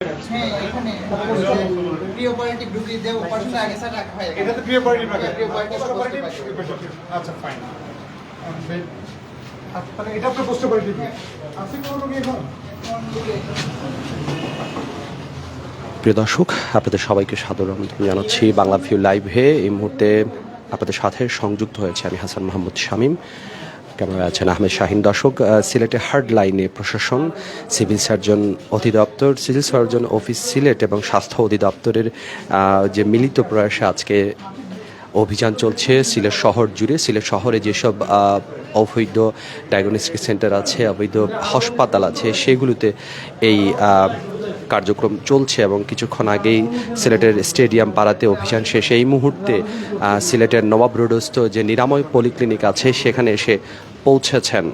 হ্যাঁ, এখানে প্রিয় পয়েন্টে ঢুকি দেব পার্সেন্ট আগে স্যার রাখা হয়। এটা তো প্রিয় পয়েন্ট রাখা। প্রিয় পয়েন্টে আচ্ছা ফাইন। তাহলে এটা আপনার পোস্ট পয়েন্ট আছে কোন লোক এখন? প্রিয় দর্শক, আপনাদের সবাইকে সাদর আমন্ত্রণ জানাচ্ছি বাংলা ভিউ লাইভে। এই মুহূর্তে আপনাদের সাথে সংযুক্ত হয়েছে আমি হাসান মাহমুদ শামীম। ক্যামেরায় আছেন আহমেদ শাহিন। দর্শক, সিলেটে হার্ড লাইনে প্রশাসন, সিভিল সার্জন অধিদপ্তর, সিভিল সার্জন অফিস সিলেট এবং স্বাস্থ্য অধিদপ্তরের যে মিলিত প্রয়াসে আজকে অভিযান চলছে সিলেট শহর জুড়ে। সিলেট শহরে যেসব অবৈধ ডায়াগনস্টিক সেন্টার আছে, অবৈধ হাসপাতাল আছে, সেগুলোতে এই কার্যক্রম চলছে এবং কিছুক্ষণ আগেই সিলেটের স্টেডিয়াম পাড়াতে অভিযান শেষে এই মুহূর্তে সিলেটের নবাব রোডস্থ যে নিরাময় পলিক্লিনিক আছে সেখানে এসে পৌঁছেছেন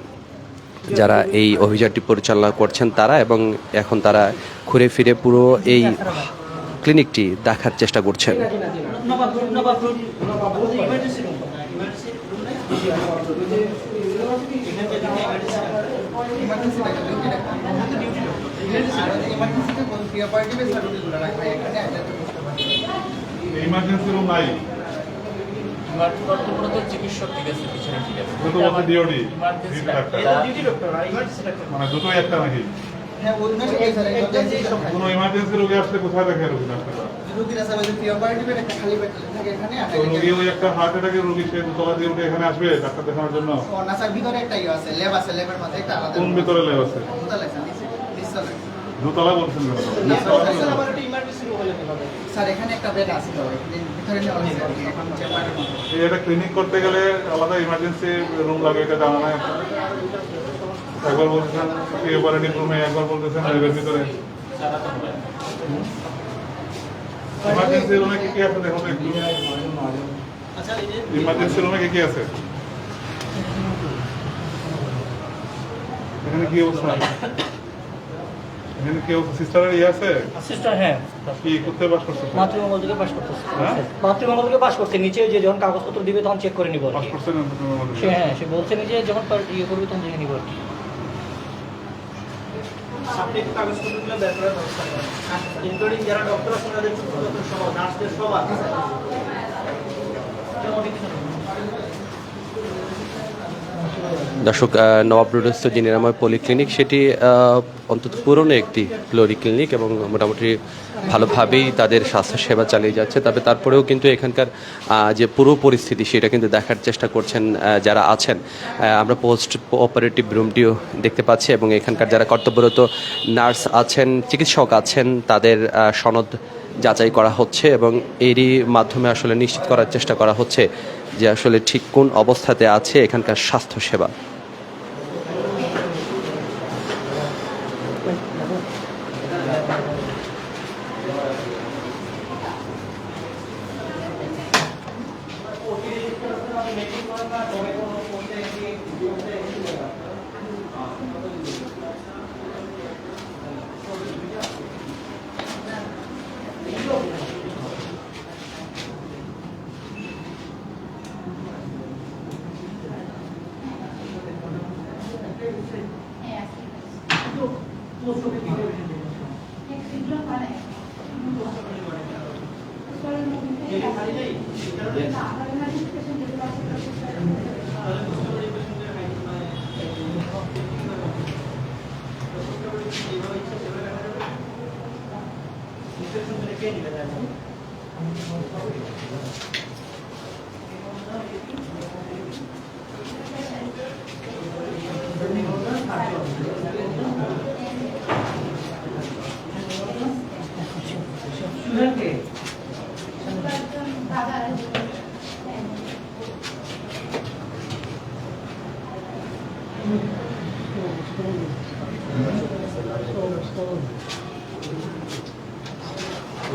যারা এই অভিযানটি পরিচালনা করছেন তারা, এবং এখন তারা ঘুরে ফিরে পুরো এই ক্লিনিকটি দেখার চেষ্টা করছেন। ইমার্জেন্সি রুম নাই। চিকিৎসক ঠিক আছে, পিছনে ঠিক আছে। দুটো বলতে ডিওডি মানে দুটোই একটা নাকি? কোনো ইমার্জেন্সি রোগী আসলে কোথায় দেখে রোগী ডাক্তাররা? রোগী ওই একটা হার্ট অ্যাটাকের রোগী, সে দোতলা দিয়ে উঠে এখানে আসবে ডাক্তার দেখানোর জন্য? কোন ভিতরে ল্যাব আছে? দোতলা বলছেন এটা ক্লিনিক করতে গেলে আলাদা ইমার্জেন্সি রুম লাগে, এটা জানা নাই। একবার বলতেছেন অপারেটিভ রুমে, একবার বলতেছেন ল্যাবের ভিতরে। ইমার্জেন্সি রুমে কি কি আছে দেখো তো একটু। ইমার্জেন্সি রুমে কি কি আছে? এখানে কি অবস্থা? এখানে কি অবস্থা? সিস্টারের ইয়ে আছে? সিস্টার হ্যাঁ, কি করতে পাস করতে? মাতৃমঙ্গল থেকে পাস করতেছে। হ্যাঁ, মাতৃমঙ্গল থেকে পাস করতে নিচে যে যখন কাগজপত্র দিবে তখন চেক করে নিব আর পাস কি। করছেন সে হ্যাঁ, সে বলছে যে যখন ইয়ে করবে তখন দেখে নিব আর কি। আপনি কাগজপত্রগুলো বের করার ব্যবস্থা করেন, ইনক্লুডিং যারা ডক্টর আছেন তাদের সূত্রপত্র সহ, নার্সদের সব আছে। দর্শক, নবাব রোডস্থ যে নিরাময় পলিক্লিনিক সেটি অন্তত পুরনো একটি পলিক্লিনিক এবং মোটামুটি ভালোভাবেই তাদের স্বাস্থ্যসেবা চালিয়ে যাচ্ছে। তবে তারপরেও কিন্তু এখানকার যে পুরো পরিস্থিতি সেটা কিন্তু দেখার চেষ্টা করছেন যারা আছেন। আমরা পোস্ট অপারেটিভ রুমটিও দেখতে পাচ্ছি এবং এখানকার যারা কর্তব্যরত নার্স আছেন, চিকিৎসক আছেন, তাদের সনদ যাচাই করা হচ্ছে এবং এরই মাধ্যমে আসলে নিশ্চিত করার চেষ্টা করা হচ্ছে যে আসলে ঠিক কোন অবস্থাতে আছে এখানকার স্বাস্থ্যসেবা।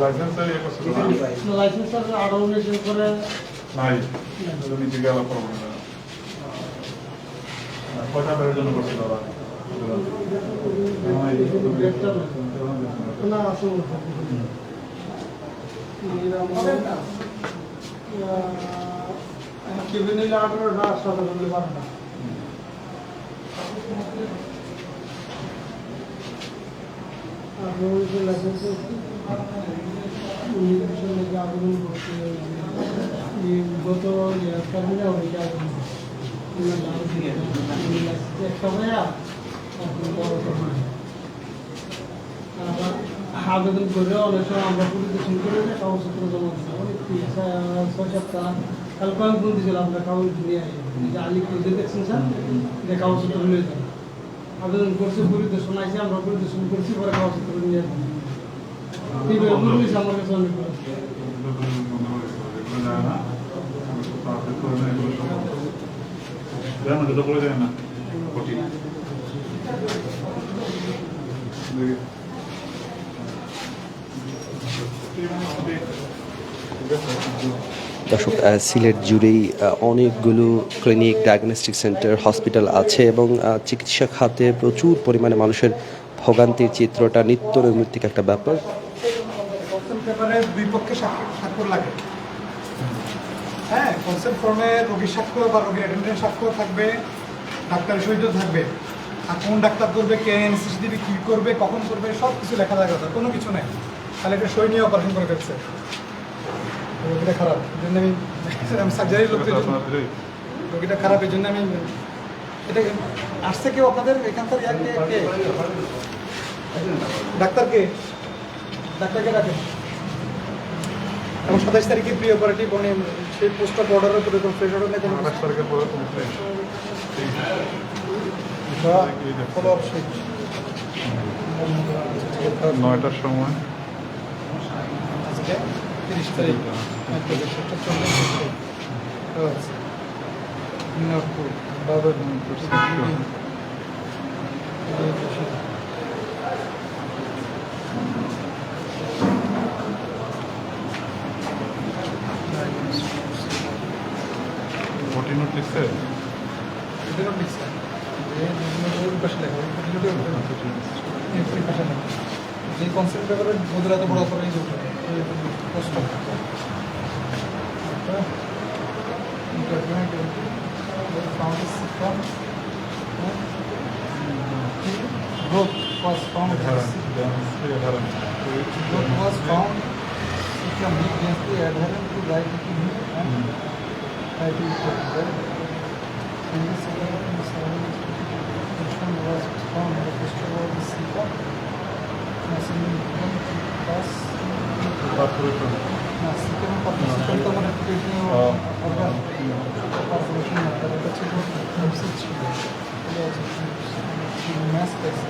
লাইসেন্সের ইয়ে করছে না? লাইসেন্স আরো উন্নতি করে নাই, নিচে গেল প্রবলেম। কয়টা বেড়ের জন্য করছিল ওরা? না আসলে কেবিন নিলে 18টা 7টা করলে 12টা। গত আবেদন করে অনেক সময় আমরা পরিদর্শন করে কাগজপত্র জমা দিচ্ছি অনেক 6 সপ্তাহ কালকে আমি ফোন দিয়েছিলাম আপনার কাগজ নিয়ে আসি যে আলিপুর যে দেখছেন স্যার যে কাগজপত্র নিয়ে যান আবেদন করছি পরিদর্শন আসি আমরা পরিদর্শন করছি পরে কাগজপত্র নিয়ে যান এইভাবে বলছি আমার কাছে অনেক দুটো করে যায় না কোটি দর্শক সিলেট জুড়েই অনেকগুলো ক্লিনিক ডায়াগনস্টিক সেন্টার হসপিটাল আছে এবং চিকিৎসা খাতে প্রচুর পরিমাণে মানুষের ভোগান্তির চিত্রটা নিত্য নৈমিত্তিক একটা ব্যাপার। কনসেন্ট পেপারে দুই পক্ষে স্বাক্ষর লাগে। হ্যাঁ, কনসেন্ট ফর্মে রোগীর স্বাক্ষর বা রোগীর অ্যাটেন্ডেন্ট স্বাক্ষর থাকবে, ডাক্তারের সহিতও থাকবে। আর কোন ডাক্তার করবে, কে এনএসএস দিবে, কী করবে, কখন করবে, সব কিছু লেখা থাকা কথা, কোনো কিছু নেই। তাহলে একটা সই নিয়ে অপারেশন করে ফেলছে, রোগীটা খারাপ। এই জন্য আমি সার্জারির লোকদের রোগীটা খারাপ, এই জন্য আমি এটা আসছে কেউ আপনাদের এখানকার ডাক্তারকে রাখেন। এবং 27 তারিখে প্রি অপারেটিভ সেই পোস্ট অফ অর্ডারের উপরে কোনো ফ্রেশ অর্ডার নেই, কোনো 28 তারিখের পরে ফলো আপ শেষ 9টার সময় আজকে 30 তারিখ ভোটিং নোট লিখছে যে কনসেপ্ট পেপারের বোধহয় এত বড় অপারেশন কষ্ট growth was found against the adherent to right to me and right to in this was found the posture of the CEPA pass system participant তো মানে ট্রেনিং অর্গান পারফরমেশন মাত্রা এটা ছিল এমসিচ ছিল এটা হচ্ছে ম্যাথ টেস্ট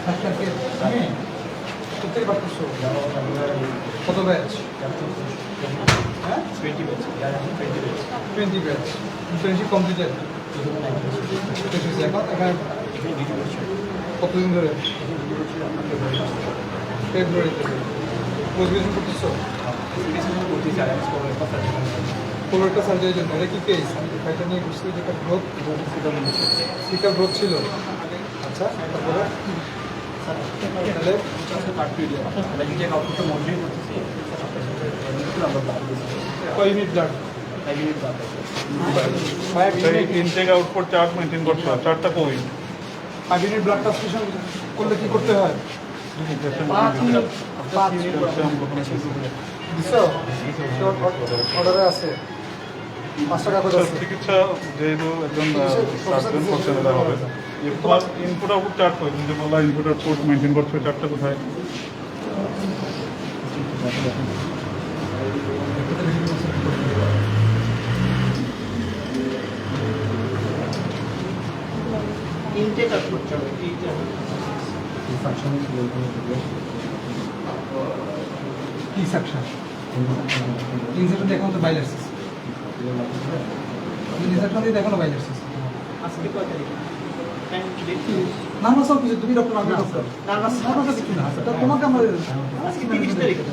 ডাক্তারকে আমি করতেই পারতেছো কত ব্যাচ হ্যাঁ 20 ব্যাচ ইন্টার্নশিপ কমপ্লিটেড এখন এখানে কতদিন ধরে ফেব্রুয়ারিতে পোস্ট করতেছো কোলরেক্টাল সার্জারির জন্য এটা কি কেস এটা নিয়ে বুঝতে যেটা গ্রোথ সিকার গ্রোথ ছিল আচ্ছা তারপরে তাহলে কয় unit blood intake output chart maintain করতে হয়, চার্টটা কই 5 ইউনিট ব্লাড ট্রান্সফিউশন করলে কি করতে হয় অর্ডারে আছে 5 টাকা করে চিকিৎসা যেহেতু একজন সার্জন করছেন এটা হবে ইনপুট আউটপুট চার্ট কই যে বলা ইনপুট আউটপুট মেনটেন করতে হয়, চার্টটা কোথায় ইনটেক আউট করতে হবে এইটা কি সেকশন ইনসেকশন দেখুন তো বাইলাইসিস ইনসেকশন দিয়ে দেখুন বাইলাইসিস আজকে কয় তারিখ টাইম ডেট না না সব কিছু তুমি ডক্টর আমি ডক্টর না না কিছু না তোমাকে আমরা আজকে 30 তারিখে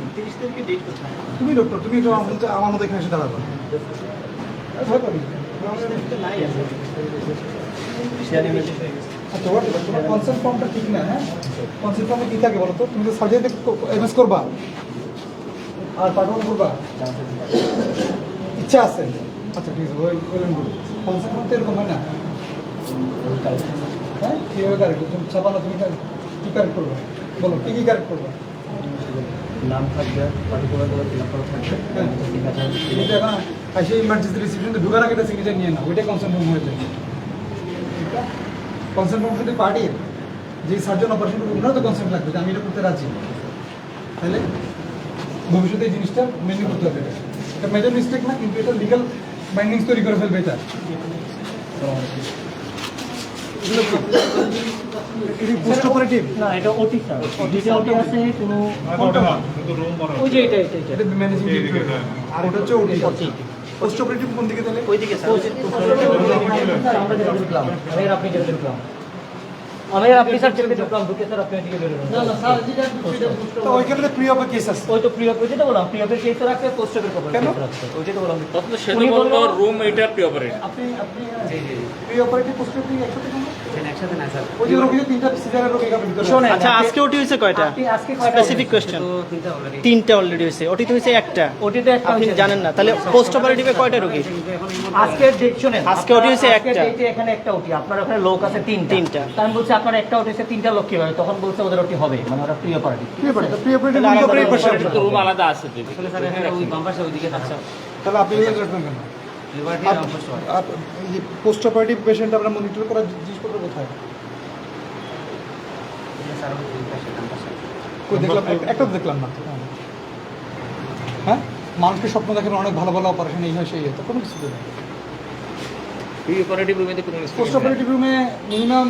ডেট কোথায় তুমি ডক্টর তুমি তো আমার মতো এখানে এসে দাঁড়াবো নাই আছে আচ্ছা তোমার কনসেপ্ট ফর্মটা ঠিক না হ্যাঁ কনসেপ্ট ফর্মে কী থাকে বলো তো তুমি তো সার্জারিতে এমএস করবা আর পাঠানো করবা ইচ্ছা আছে আচ্ছা ঠিক আছে কনসেপ্ট ফর্ম তো এরকম হয় না হ্যাঁ কীভাবে কারেক্ট করছো? ছাপানো তুমি কী কারেক্ট করবে? বলো কী কারেক্ট করবে? নাম থাকবে, পার্টিকুলার করে ফিল আপ করা থাকবে, হ্যাঁ সিগনেচার এটা এখন আসে ইমার্জেন্সি রিসিপশনে ঢুকার আগে একটা সিগনেচার নিয়ে নাও, ওইটাই কনসার্ন ফর্ম হয়ে যায়। কনসার্ন ফর্ম শুধু পার্টির যে সার্জন অপারেশন করবে ওনারও তো কনসার্ন লাগবে যে আমি এটা করতে রাজি, তাহলে ভবিষ্যতে এই জিনিসটা মেনে করতে হবে। এটা মেজর মিস্টেক না, কিন্তু এটা লিগাল বাইন্ডিংস তৈরি করে ফেলবে এটা। পোস্ট অপারেটিভ না, এটা ওটি স্যার, যেটা ওটি আছে কোনো রুম ওই যে এটা এটা এটা এটা ম্যানেজিং এইদিকে, হ্যাঁ। আর ওটা হচ্ছে ওটি। পোস্ট অপারেটিভ কোন দিকে তাহলে? ওইদিকে স্যার, স্যার আমরা যেটা ঢুকলাম, আমি আর আপনি যেটা ঢুকলাম, আমি আর আপনি স্যার যেটা ঢুকলাম, ঢুকে স্যার আপনি এদিকে বেরোলেন। না না স্যার যেটা তো ওইখানে তো প্রি অপের কেস আছে। ওই তো প্রিয় যেটা বললাম, প্রিয়পের কেস রাখতে পোস্টের কভার কেন? রাখতে, ওই যেটা বললাম। সে তো বললো রুম এটা প্রি অপারেট। আপনি প্রি অপারেটিভ পোস্ট অপারেটিভ একসাথে কেন? একসাথে না স্যার। ওই যে রোগী তিনটা সিজারের রোগী এখানে ভিতরে শোনেন, আচ্ছা আজকে ওটি হয়েছে কয়টা? আপনি আজকে কয়টা স্পেসিফিক কোশ্চেন। তিনটা অলরেডি হয়েছে, ওটি তো হয়েছে একটা। ওটিতে একটা আপনি হয়েছে। জানেন না, তাহলে পোস্ট অপারেটিভে কয়টা রোগী? আজকে ডেট শুনেন, আজকে ওটি হয়েছে একটা। ডেটে এখানে একটা ওটি, আপনার ওখানে লোক আছে তিনটা। তিনটা। তাই আমি বলছি আপনার একটা ওটি হচ্ছে তিনটা লোক কিভাবে? তখন বলছে ওদের ওটি হবে, মানে ওরা প্রিয় party. Pre operative operative patient. Room আলাদা আছে তো। আসলে স্যার এখানে ওই বাম্পাসে ওইদিকে থাকছে। তাহলে আপনি এই রাখবেন কেন? আর এই পোস্ট অপারেটিভ পেশেন্ট আমরা মনিটর করার জিনিসপত্র কোথায়? কই দেখলাম? একটা তো দেখলাম না। হ্যাঁ, মানুষকে স্বপ্ন দেখেন অনেক ভালো ভালো অপারেশন এই হয় সেই হয়, তো কোনো কিছু তো নেই। প্রি অপারেটিভ রুমে তো কোনো পোস্ট অপারেটিভ রুমে মিনিমাম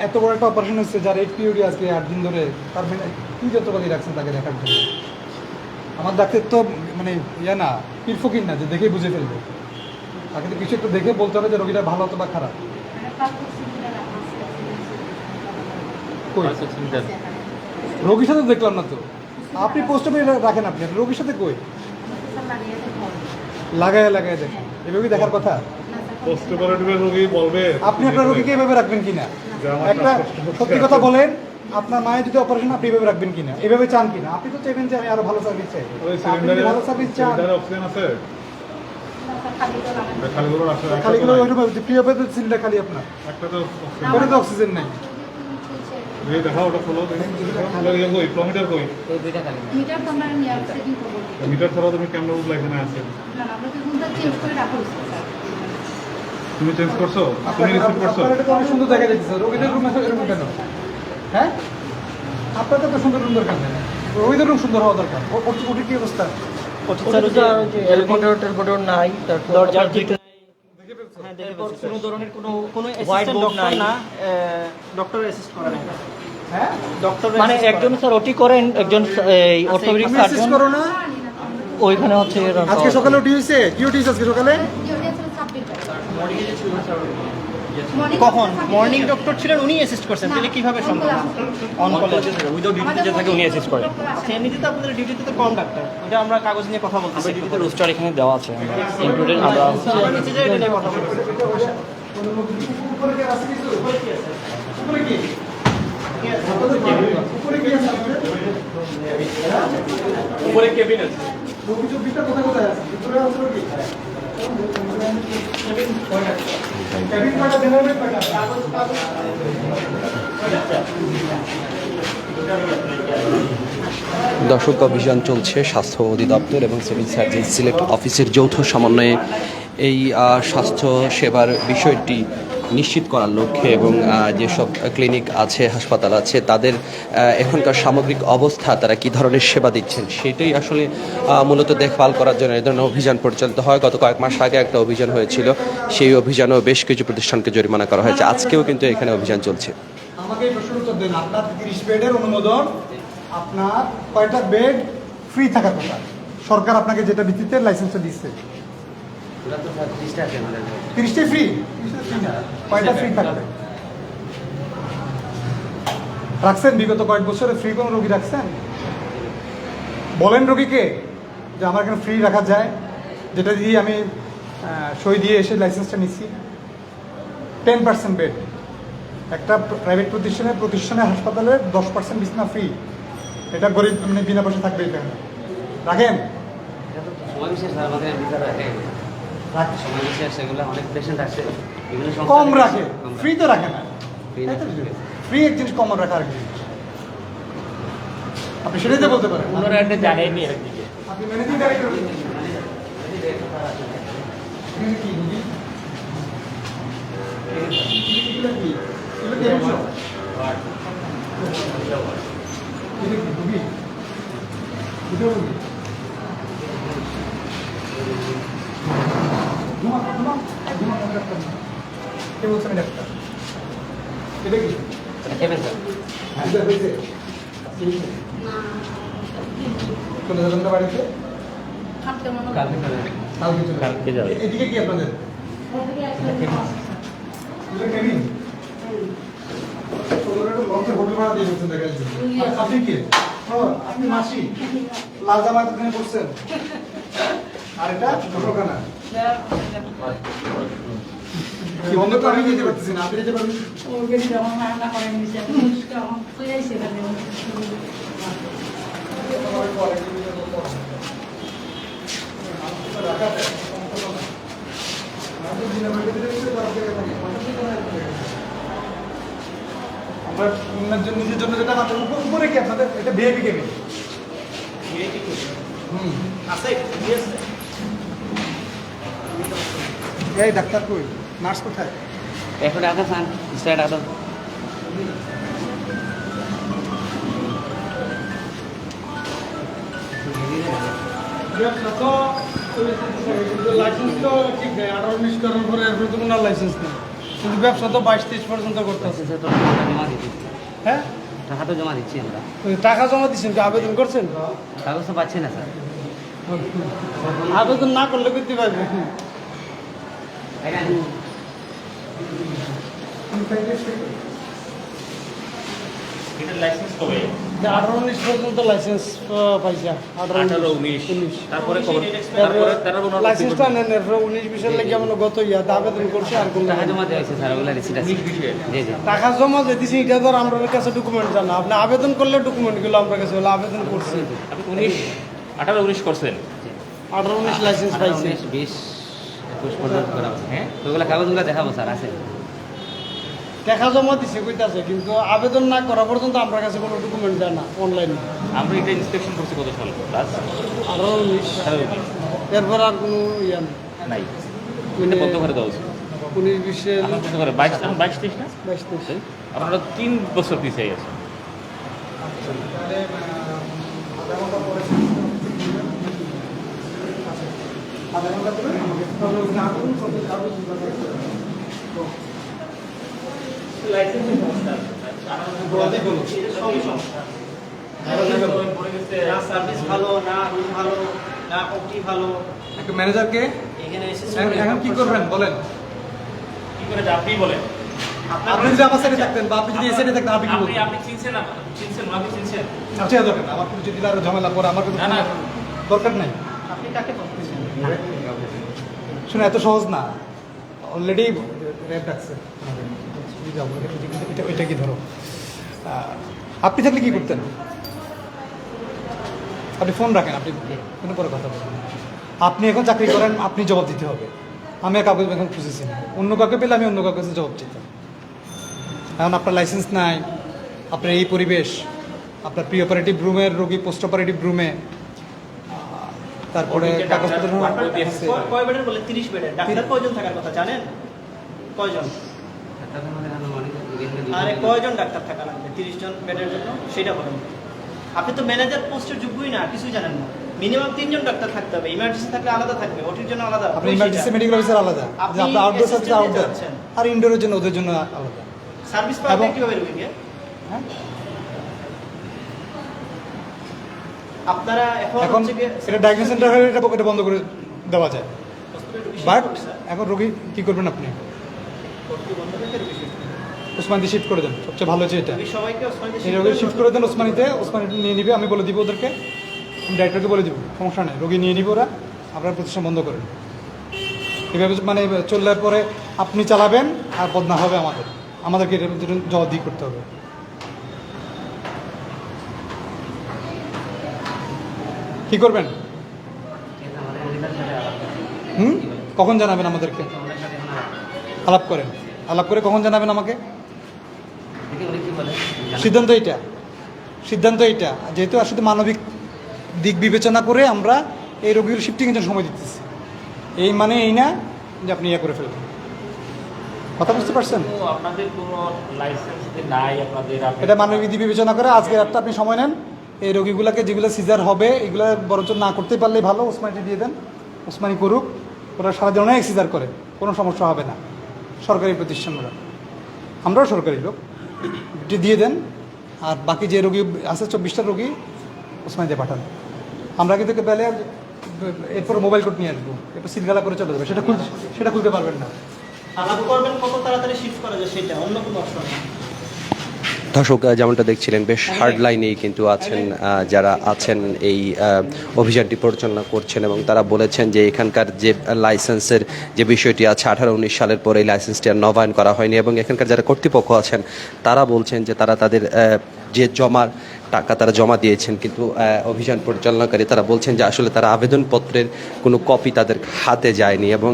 এত বড় একটা অপারেশন হচ্ছে যার 8 পিরিয়ড আজকে 8 দিন ধরে, তার মানে কি যতবারই রাখছেন তাকে দেখার জন্য। আমার ডাক্তার তো মানে ইয়ে না, পীর ফকির না যে দেখেই বুঝে ফেলবে। তাকে তো কিছু একটু দেখে বলতে হবে যে রোগীটা ভালো অথবা খারাপ। কই রোগীর সাথে দেখলাম না তো। আপনি পোস্ট অপারেটিভ রাখেন, আপনি রোগীর সাথে কই লাগায় লাগায় দেখেন, এভাবেই দেখার কথা। পোস্ট অপারেটিভের রোগী বলবে আপনি আপনার রোগীকে এভাবে রাখবেন কিনা? যে আমার একটা কাজ সত্যি কথা বলেন, আপনার মায়ের যদি অপারেশন আপনি এভাবে রাখবেন কিনা? এভাবে চান কিনা? আপনি তো চাইবেন যে আমি আরো ভালো সার্ভিস চাই। ওই আপনি যদি ভালো সার্ভিস চান, সিলিন্ডারে অক্সিজেন আছে? খালিগুলো আছে? খালি গুলো ওইরকম প্রিয় পেতে সিলিন্ডার খালি আপনার একটা তো অক্সিজেন। ওখানে তো অক্সিজেন নাই। এই দেখাও, ওটা খোলো দেখি। ইয়ে কই, প্লমিটার কই? এই দুইটা খালি। মিটার তো আমরা নিয়ে সেটিং করবো। মিটার ছাড়া তুমি কেমন বুঝলা এখানে আছে? না আমরা তো কোনটা চেঞ্জ করে রাখা হয়েছে স্যার। তুমি চেঞ্জ করছো? তুমি রিসিভ করছো? আপনার এটা তো অনেক সুন্দর দেখা যাচ্ছে রোগীদের রুম এরকম কেন? হ্যাঁ, আপনার তো সুন্দর রুম দরকার নেই, রোগীদের রুম সুন্দর হওয়া দরকার। ওটির কি অবস্থা? এলকোডর নাই, তারপর দরজার দুইটা এরপর কোনো ধরনের কোনো কোনো হোয়াইট অ্যাসিস্ট্যান্ট বোর্ড ডক্টর নাই। না, ডক্টর অ্যাসিস্ট করে না। হ্যাঁ, ডক্টর মানে একজন স্যার ওটি করেন, একজন এই অর্থোপেডিক তুমি অ্যাসিস্ট সার্জন করো না? ওইখানে হচ্ছে আজকে সকালে ওটি হয়েছে? কি ওটি হয়েছে আজকে সকালে? ডিউটি আছে 26 কখন মর্নিং ডক্টর ছিলেন, উনি অ্যাসিস্ট করছেন, তাহলে কিভাবে সম্ভব? অন কলে উইদাউট ডিউটিতে যে থাকে উনি অ্যাসিস্ট করে। এমনিতে তো আপনাদের ডিউটিতে তো কম ডাক্তার, ওটা আমরা কাগজ নিয়ে কথা বলতেছি। রোস্টার এখানে দেওয়া আছে ইনক্লুডেড। আমরা আমরা নিচে যাই এটা নিয়ে কথা বলতেছি। উপরে কি আছে কিছু? উপরে কি? উপরে কি আছে? উপরে কেবিন আছে। রোগী 24টা কোথায় আছে? ভিতরে আছে রোগী? কেবিন কয়টা? জেনারেল কয়টা? দর্শক, অভিযান চলছে স্বাস্থ্য অধিদপ্তর এবং সিভিল সার্জন সিলেক্ট অফিসের যৌথ সমন্বয়ে এই স্বাস্থ্য সেবার বিষয়টি নিশ্চিত করার লক্ষ্যে এবং যেসব ক্লিনিক আছে, হাসপাতাল আছে, তাদের এখনকার সামগ্রিক অবস্থা, তারা কী ধরনের সেবা দিচ্ছেন সেটাই আসলে মূলত দেখভাল করার জন্য এই ধরনের অভিযান পরিচালিত হয়। গত কয়েক মাস আগে একটা অভিযান হয়েছিল, সেই অভিযানেও বেশ কিছু প্রতিষ্ঠানকে জরিমানা করা হয়েছে। আজকেও কিন্তু এখানে অভিযান চলছে। আমাকে এই প্রশ্নের উত্তর দেন, আপনার 30 বেডের অনুমোদন, আপনার কয়টা বেড ফ্রি থাকার কথা? সরকার আপনাকে যেটা ভিত্তিতে লাইসেন্সটা দিচ্ছে 30টাই ফ্রি। কয়টা ফ্রি থাকবে? রাখছেন বিগত কয়েক বছরে ফ্রি কোনো রোগী রাখছেন? বলেন রোগীকে যে আমার এখানে ফ্রি রাখা যায়, যেটা দিয়ে আমি সই দিয়ে এসে লাইসেন্সটা নিচ্ছি। 10% বেড একটা প্রাইভেট প্রতিষ্ঠানে হাসপাতালে 10% বিছানা ফ্রি। এটা গরিব মানে বিনা পয়সা থাকবে এখানে রাখেন। কম রাখে, ফ্রি তো রাখে না। ফ্রি এক জিনিস কমন রাখা আর কি জিনিস। আপনি সেটাই তো বলতে পারেন। ওনারা একটা জানেনই একদিকে আপনি ম্যানেজিং ডাইরেক্টর কি বুঝি? এগুলো কি? এগুলো কি এমন? এটা কি বুঝি? এটা বুঝি? ধুমা ডাক্তার না। কে বলছেন ডাক্তার? এটা কি? কেমন স্যার এটা হয়েছে? চলে যাবেন না বাড়িতে? হাঁটতে মনে হয়। কালকে চলে কালকে যাবে। যাবেন। এদিকে কি আপনাদের? এটা কেবিন? ওদের একটা লঞ্চের হোটেল ভাড়া দিয়ে দিচ্ছেন দেখা যাচ্ছে। আপনি কি? ও, আপনি মাসি? লাল জামা এখানে পড়ছেন? আর এটা ছোটখানা? কি বন্ধ করে আমি যেতে পারতেছি না, আপনি যেতে পারবেন? আমরা নিজের জন্য যেটা মাত্র উপরে কি আপনাদের এটা ভিআইপি কেবিন? আছে এই ডাক্তার কই? নার্স কোথায়? এখন আদা খান স্যার আদা ব্যবসা তো লাইসেন্স তো ঠিক নেই, 18-19 করার পরে এরপরে তো কোনো লাইসেন্স নেই, কিন্তু ব্যবসা তো 22-23 পর্যন্ত করতে হবে। জমা দিচ্ছি হ্যাঁ, টাকা তো জমা দিচ্ছি আমরা ওই টাকা জমা দিচ্ছেন কি আবেদন করছেন? কাগজ তো পাচ্ছি না স্যার আবেদন না করলে করতে পারবেন। এটা লাইসেন্স কবে 18-19 পর্যন্ত লাইসেন্স পাইছে, 18-19 তারপরে লাইসেন্সটা নেন, এরপরে 19-20 লেগে আমরা গত ইয়াতে আবেদন করছি আর কোনো টাকা জমা দেওয়া হয়েছে স্যার ওগুলা রিসিট আছে জি জি টাকা জমা দিয়ে দিছি, এটা তো আমাদের কাছে ডকুমেন্ট জানা, আপনি আবেদন করলে ডকুমেন্টগুলো আমার কাছে হলো, আবেদন করছি, আপনি 18-19 করছেন 18-19 লাইসেন্স পাইছি। 20-21 পর্যন্ত করা আছে হ্যাঁ তো ওগুলা কাগজগুলো দেখাবো স্যার আছে টাকা জমা দিছে কইতাছে, কিন্তু আবেদন না করা পর্যন্ত আমার কাছে কোনো ডকুমেন্ট জানা অনলাইনে। আমরা এটা ইন্সপেকশন করছি কত সাল ক্লাস 18-19 এরপর আর কোনো ইয়া নেই, নাই এটা বন্ধ করে দেওয়া উচিত 19-20 আমরা বন্ধ করে 22-23 না 22-23 আপনারা 3 বছর পিছিয়ে গেছে আধা ঘন্টা করে আমাকে তাহলে ওখানে আগুন সব কাগজ সার্ভিস ভালো না, রুম ভালো না, ওটি ভালো, একটু ম্যানেজারকে এখানে এসে এখন কি করবেন বলেন? কি করে আপনি বলেন আপনি যদি আমার সাইডে থাকতেন বা আপনি যদি এই সাইডে থাকতেন আপনি কি বলতেন? আপনি চিনছেন না চিনছেন আপনি চিনছেন আচ্ছা দরকার আমার পুরো যদি আরো ঝামেলা পড়ে আমার কিন্তু না, না। দরকার নাই। আপনি কাকে বলতেছেন? শুনে এত সহজ না, অলরেডি রেড ডাকছে এটা কি ধরো আপনি থাকলে কি করতেন? আপনি ফোন রাখেন, আপনি কোনো পরে কথা বলেন। আপনি এখন চাকরি করেন, আপনি জবাব দিতে হবে। আমি আর কাউকে এখন খুঁজেছি না, অন্য কাউকে পেলে আমি অন্য কাউকে কাছে জবাব দিতাম। এখন আপনার লাইসেন্স নাই, আপনার এই পরিবেশ, আপনার প্রি অপারেটিভ রুমের রোগী পোস্ট অপারেটিভ রুমে, তারপরে কাগজপত্র আছে। কয় বেডের বলে? 30 বেডের। ডাক্তার কয়জন থাকার কথা জানেন? কয়জন? আরে কয়জন ডাক্তার থাকা লাগবে 30 জন বেডের জন্য সেটা বলেন। আপনি তো ম্যানেজার পোস্টের যোগ্যই না, কিছুই জানেন না। মিনিমাম 3 জন ডাক্তার থাকতে হবে, ইমার্জেন্সি থাকলে আলাদা থাকবে, ওটির জন্য আলাদা। আপনি ইমার্জেন্সি মেডিকেল অফিসার আলাদা, আপনি আপনার আউটডোর সার্ভিস assistant আউটডোর, যাচ্ছেন। আর ইনডোরের জন্য ওদের জন্য আলাদা। সার্ভিস পাবেন এবং- কিভাবে রোগীকে? হ্যাঁ? আপনারা এখন এখন হচ্ছে গিয়ে এটা ডায়াগনোস সেন্টার হলে এটা বন্ধ করে দেওয়া যায়, বাট এখন রোগী কি করবেন আপনি? ওসমানিতে শিফট করে দেন, সবচেয়ে ভালো হচ্ছে এটা। সবাইকে ওসমানীতে এই রোগী শিফট করে দেন ওসমানিতে, ওসমানিতে নিয়ে নিবে, আমি বলে দিব ওদেরকে, আমি ডাক্তারকে বলে দিব, সমস্যা নেই, রোগী নিয়ে নিবে ওরা, আপনার প্রতিষ্ঠান বন্ধ করেন। এভাবে মানে চললে পরে আপনি চালাবেন আর বদনাম হবে আমাদেরকে এটার জন্য জবাবদিহি করতে হবে। কি করবেন? কখন জানাবেন আমাদেরকে? আলাপ করেন, আলাপ করে কখন জানাবেন আমাকে? দেখি উনি কি বলে সিদ্ধান্ত এইটা যেহেতু আসলে মানবিক দিক বিবেচনা করে আমরা এই রোগীর শিফটিংয়ের জন্য সময় দিতেছি, এই মানে এই না যে আপনি ইয়ে করে ফেলবেন। কথা বুঝতে পারছেন? আপনাদের কোনো লাইসেন্স নাই আপনাদের এটা মানবিক দিক বিবেচনা করে আজকে একটা আপনি সময় নেন, এই রোগীগুলোকে যেগুলো সিজার হবে এগুলো বরঞ্চ না করতে পারলেই ভালো, ওসমানিতে দিয়ে দেন, ওসমানি করুক, ওরা সারাদিন অনেক সিজার করে, কোনো সমস্যা হবে না। সরকারি প্রতিষ্ঠানরা, আমরাও সরকারি লোক, এটি দিয়ে দেন। আর বাকি যে রোগী আছে 24টা রোগী ওসমানিতে পাঠান। আমরা কিন্তু পেলে এরপর মোবাইল কোড নিয়ে আসবো, এরপর সিলগালা করে চলে যাবে, সেটা খুলতে পারবেন না। আলাপ করবেন কত তাড়াতাড়ি শিফট করা যায় সেটা, অন্য কোনো অপশন না। দর্শক যেমনটা দেখছিলেন বেশ হার্ড লাইনেই কিন্তু আছেন যারা আছেন এই অভিযানটি পরিচালনা করছেন, এবং তারা বলেছেন যে এখানকার যে লাইসেন্সের যে বিষয়টি আছে 18-19 সালের পরে এই লাইসেন্সটি আর নবায়ন করা হয়নি, এবং এখানকার যারা কর্তৃপক্ষ আছেন তারা বলছেন যে তারা তাদের যে জমার টাকা তারা জমা দিয়েছেন, কিন্তু অভিযান পরিচালনাকারী তারা বলছেন যে আসলে তারা আবেদনপত্রের কোনো কপি তাদের হাতে যায়নি, এবং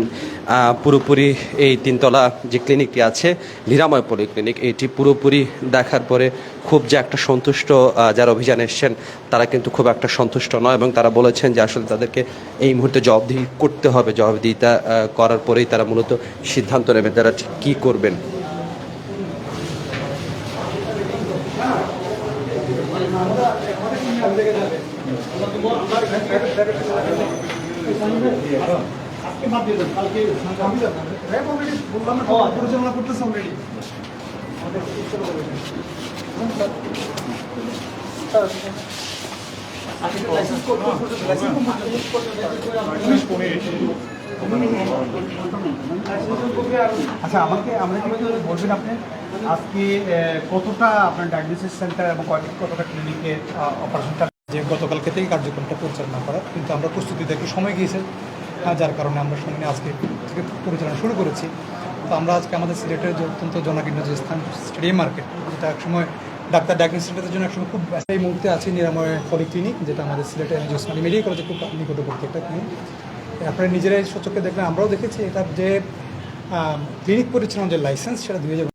পুরোপুরি এই 3তলা যে ক্লিনিকটি আছে নিরাময় পলিক্লিনিক, এটি পুরোপুরি দেখার পরে খুব যে একটা সন্তুষ্ট যারা অভিযানে এসছেন তারা কিন্তু খুব একটা সন্তুষ্ট নয়, এবং তারা বলেছেন যে আসলে তাদেরকে এই মুহূর্তে জবাবদিহি করতে হবে, জবাবদিহিতা করার পরেই তারা মূলত সিদ্ধান্ত নেবেন তারা ঠিক কী করবেন। পরিচালনা করতেছে অলরেডি। আচ্ছা আমাকে বলবেন আপনি আজকে কতটা আপনার ডায়াগনোসিস সেন্টার এবং কতটা ক্লিনিকে অপারেশনটা যে গতকালকে থেকে কার্যক্রমটা পরিচালনা করার, কিন্তু আমরা প্রস্তুতিতে একটু সময় গিয়েছে, যার কারণে আমরা সময় নিয়ে আজকে থেকে পরিচালনা শুরু করেছি। তো আমরা আজকে আমাদের সিলেটের যে অত্যন্ত জনাকীর্ণ যে স্থান স্টেডিয়াম মার্কেট, যেটা একসময় ডাক্তার ডায়াগনোসিস সেন্টারের জন্য একসময় খুব এই মুহূর্তে আছে নিরাময় পলিক্লিনিক, যেটা আমাদের সিলেটের ওসমানী মেডিকেল কলেজে খুব নিকটবর্তী একটা ক্লিনিক। আপনারা নিজেরাই সচক্ষে দেখলেন, আমরাও দেখেছি এটার যে ক্লিনিক পরিচালনার যে লাইসেন্স সেটা 2000